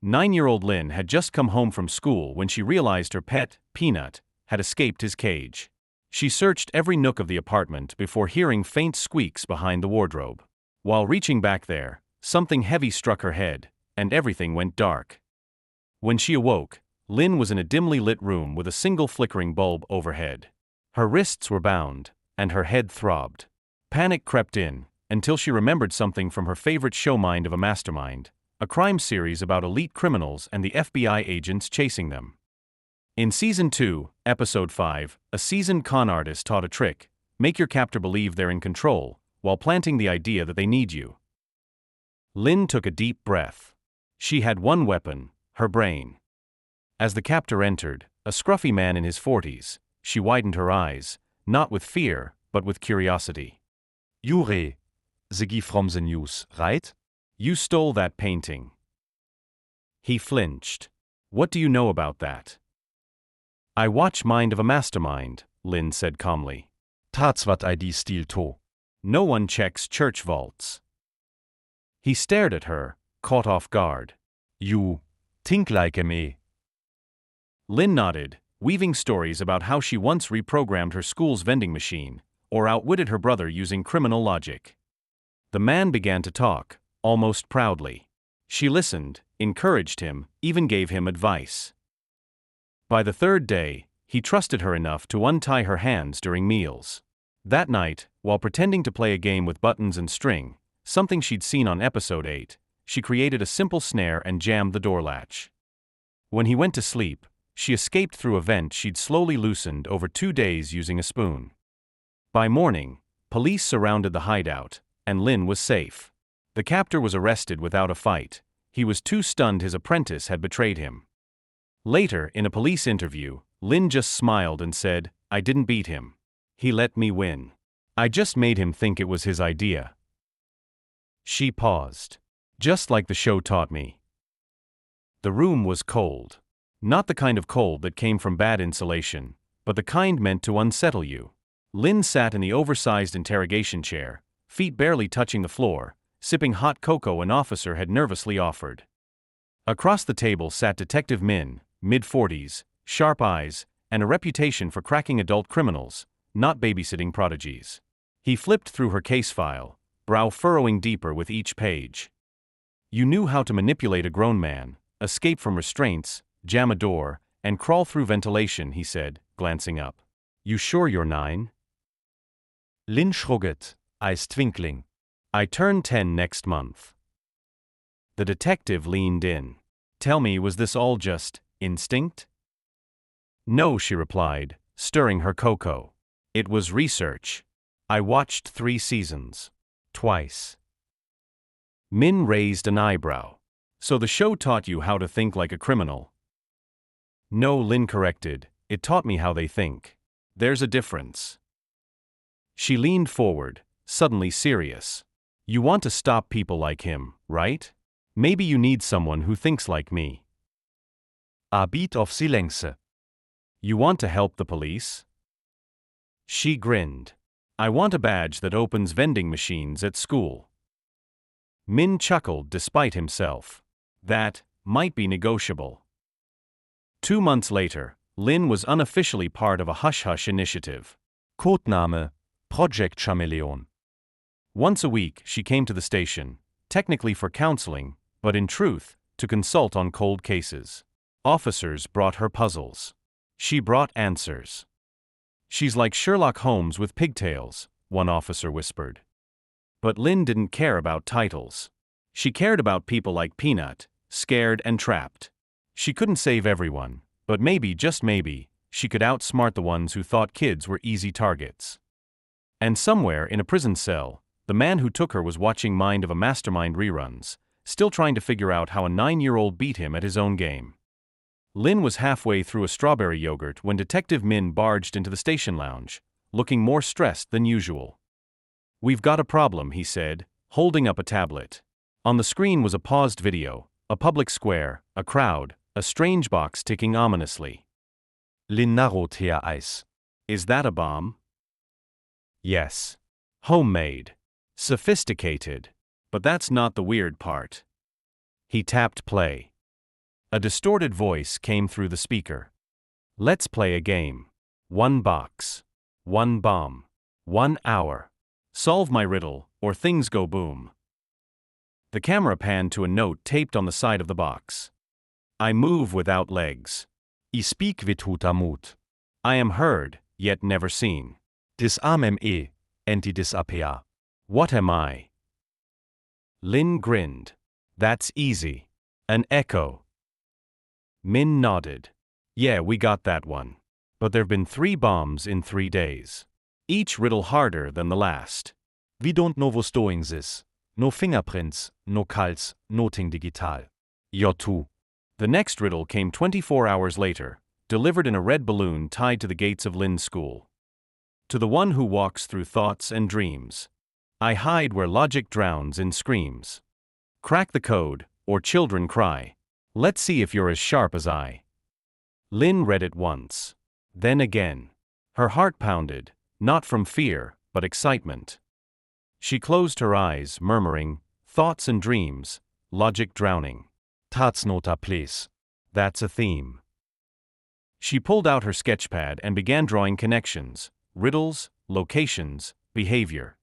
9-year-old Lynn had just come home from school when she realized her pet, Peanut, had escaped his cage. She searched every nook of the apartment before hearing faint squeaks behind the wardrobe. While reaching back there, something heavy struck her head, and everything went dark. When she awoke, Lynn was in a dimly lit room with a single flickering bulb overhead. Her wrists were bound, and her head throbbed. Panic crept in, until she remembered something from her favorite show Mind of a Mastermind, a crime series about elite criminals and the FBI agents chasing them. In Season 2, Episode 5, a seasoned con artist taught a trick: make your captor believe they're in control, while planting the idea that they need you. Lynn took a deep breath. She had one weapon, her brain. As the captor entered, a scruffy man in his 40s, she widened her eyes, not with fear, but with curiosity. Jure, the guy from the news, right? You stole that painting. He flinched. What do you know about that? I watch Mind of a Mastermind, Lynn said calmly. That's what I steal too. No one checks church vaults. He stared at her, caught off guard. You think like me. Lynn nodded, weaving stories about how she once reprogrammed her school's vending machine, or outwitted her brother using criminal logic. The man began to talk, almost proudly. She listened, encouraged him, even gave him advice. By the third day, he trusted her enough to untie her hands during meals. That night, while pretending to play a game with buttons and string, something she'd seen on Episode 8, she created a simple snare and jammed the door latch. When he went to sleep, she escaped through a vent she'd slowly loosened over 2 days using a spoon. By morning, police surrounded the hideout, and Lynn was safe. The captor was arrested without a fight. He was too stunned his apprentice had betrayed him. Later, in a police interview, Lynn just smiled and said, "I didn't beat him. He let me win. I just made him think it was his idea." She paused. Just like the show taught me. The room was cold. Not the kind of cold that came from bad insulation, but the kind meant to unsettle you. Lynn sat in the oversized interrogation chair, feet barely touching the floor, sipping hot cocoa an officer had nervously offered. Across the table sat Detective Min, mid-40s, sharp eyes, and a reputation for cracking adult criminals, not babysitting prodigies. He flipped through her case file, brow furrowing deeper with each page. You knew how to manipulate a grown man, escape from restraints, jam a door, and crawl through ventilation, he said, glancing up. You sure you're 9? Lynn shrugged, eyes twinkling. I turn 10 next month. The detective leaned in. Tell me, was this all just instinct? No, she replied, stirring her cocoa. It was research. I watched 3 seasons. Twice. Min raised an eyebrow. So the show taught you how to think like a criminal? No, Lynn corrected, it taught me how they think. There's a difference. She leaned forward, suddenly serious. You want to stop people like him, right? Maybe you need someone who thinks like me. A bit of silence. You want to help the police? She grinned. I want a badge that opens vending machines at school. Min chuckled despite himself. That might be negotiable. 2 months later, Lynn was unofficially part of a hush-hush initiative. Codename, Project Chameleon. Once a week, she came to the station, technically for counseling, but in truth, to consult on cold cases. Officers brought her puzzles. She brought answers. She's like Sherlock Holmes with pigtails, one officer whispered. But Lynn didn't care about titles. She cared about people like Peanut, scared and trapped. She couldn't save everyone, but maybe, just maybe, she could outsmart the ones who thought kids were easy targets. And somewhere in a prison cell, the man who took her was watching Mind of a Mastermind reruns, still trying to figure out how a 9-year-old beat him at his own game. Lynn was halfway through a strawberry yogurt when Detective Min barged into the station lounge, looking more stressed than usual. We've got a problem, he said, holding up a tablet. On the screen was a paused video, a public square, a crowd, a strange box ticking ominously. Lynn narrowed her eyes. Is that a bomb? Yes. Homemade. Sophisticated. But that's not the weird part. He tapped play. A distorted voice came through the speaker. Let's play a game. 1 box. 1 bomb. 1 hour. Solve my riddle, or things go boom. The camera panned to a note taped on the side of the box. I move without legs. I speak vituta mut. I am heard, yet never seen. Dis amem enti dis apea. What am I? Lin grinned. That's easy. An echo. Min nodded. Yeah, we got that one. But there've been 3 bombs in 3 days. Each riddle harder than the last. We don't know what's doing this. No fingerprints, no Kals, nothing digital. J2. The next riddle came 24 hours later, delivered in a red balloon tied to the gates of Lin's school. To the one who walks through thoughts and dreams. I hide where logic drowns in screams. Crack the code, or children cry. Let's see if you're as sharp as I. Lin read it once. Then again. Her heart pounded, not from fear, but excitement. She closed her eyes, murmuring, thoughts and dreams, logic drowning. Tatsnota please. That's a theme. She pulled out her sketchpad and began drawing connections, riddles, locations, behavior.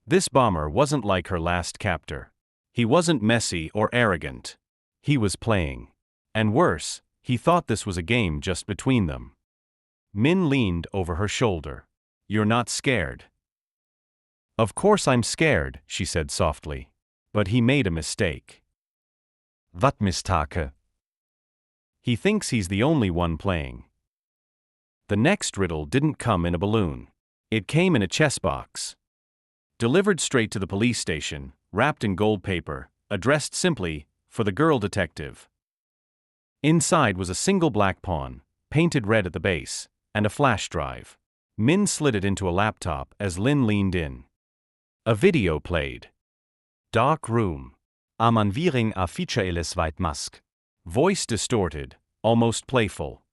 This bomber wasn't like her last captor. He wasn't messy or arrogant. He was playing. And worse, he thought this was a game just between them. Min leaned over her shoulder. You're not scared. Of course I'm scared, she said softly. But he made a mistake. Wat mistake? He thinks he's the only one playing. The next riddle didn't come in a balloon. It came in a chess box. Delivered straight to the police station, wrapped in gold paper, addressed simply, for the girl detective. Inside was a single black pawn, painted red at the base, and a flash drive. Min slid it into a laptop as Lin leaned in. A video played. Dark room. Aman viring a feature white mask. Voice distorted, almost playful.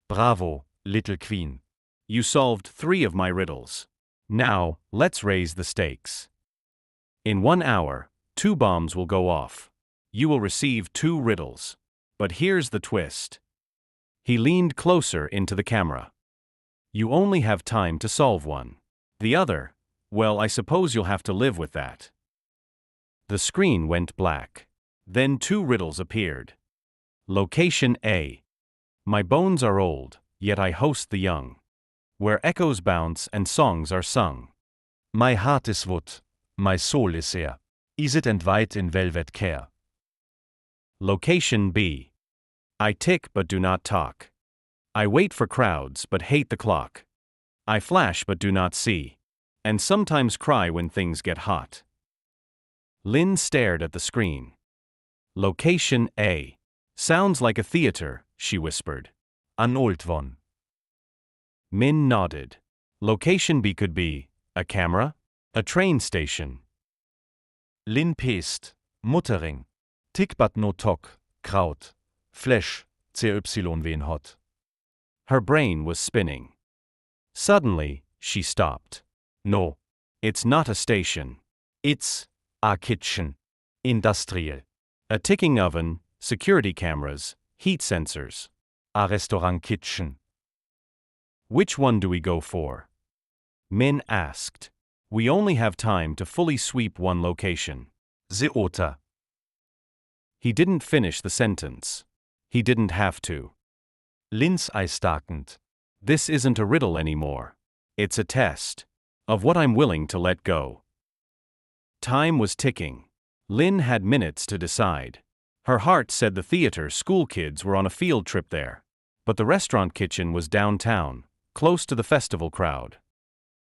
Bravo, little queen. You solved 3 of my riddles. Now, let's raise the stakes. In 1 hour, 2 bombs will go off. You will receive 2 riddles. But here's the twist. He leaned closer into the camera. You only have time to solve one. The other, well, I suppose you'll have to live with that. The screen went black. Then 2 riddles appeared. Location A. My bones are old, yet I host the young. Where echoes bounce and songs are sung. My heart is wood, my soul is air. Is it and white in velvet care. Location B. I tick but do not talk. I wait for crowds but hate the clock. I flash but do not see. And sometimes cry when things get hot. Lin stared at the screen. Location A. Sounds like a theater, she whispered. An old one. Min nodded. Location B could be a camera, a train station. Lin pest, muttering. Tick but no talk, kraut. Flash, CY wen hot. Her brain was spinning. Suddenly, she stopped. No, it's not a station. It's a kitchen. Industrial. A ticking oven, security cameras, heat sensors. A restaurant kitchen. Which one do we go for? Min asked. We only have time to fully sweep one location. The Otter. He didn't finish the sentence. He didn't have to. Lin's eyes darkened. This isn't a riddle anymore. It's a test of what I'm willing to let go. Time was ticking. Lin had minutes to decide. Her heart said the theater school kids were on a field trip there. But the restaurant kitchen was downtown, close to the festival crowd.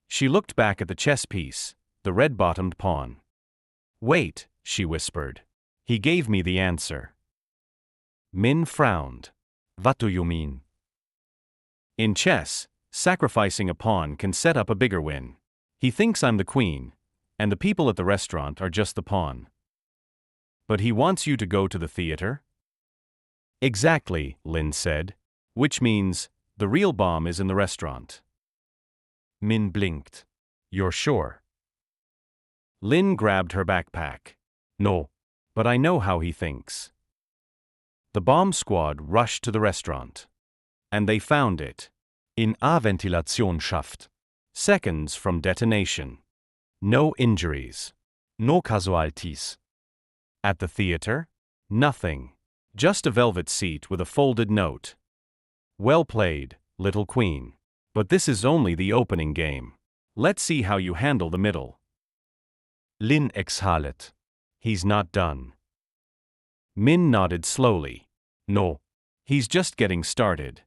She looked back at the chess piece, the red-bottomed pawn. Wait, she whispered. He gave me the answer. Min frowned. What do you mean? In chess, sacrificing a pawn can set up a bigger win. He thinks I'm the queen, and the people at the restaurant are just the pawn. But he wants you to go to the theater? Exactly, Lin said. Which means, the real bomb is in the restaurant. Min blinked. You're sure? Lin grabbed her backpack. No, but I know how he thinks. The bomb squad rushed to the restaurant. And they found it. In A-Ventilationsschacht. Seconds from detonation. No injuries. No casualties. At the theater? Nothing. Just a velvet seat with a folded note. Well played, little queen. But this is only the opening game. Let's see how you handle the middle. Lin exhalet. He's not done. Min nodded slowly. No. He's just getting started.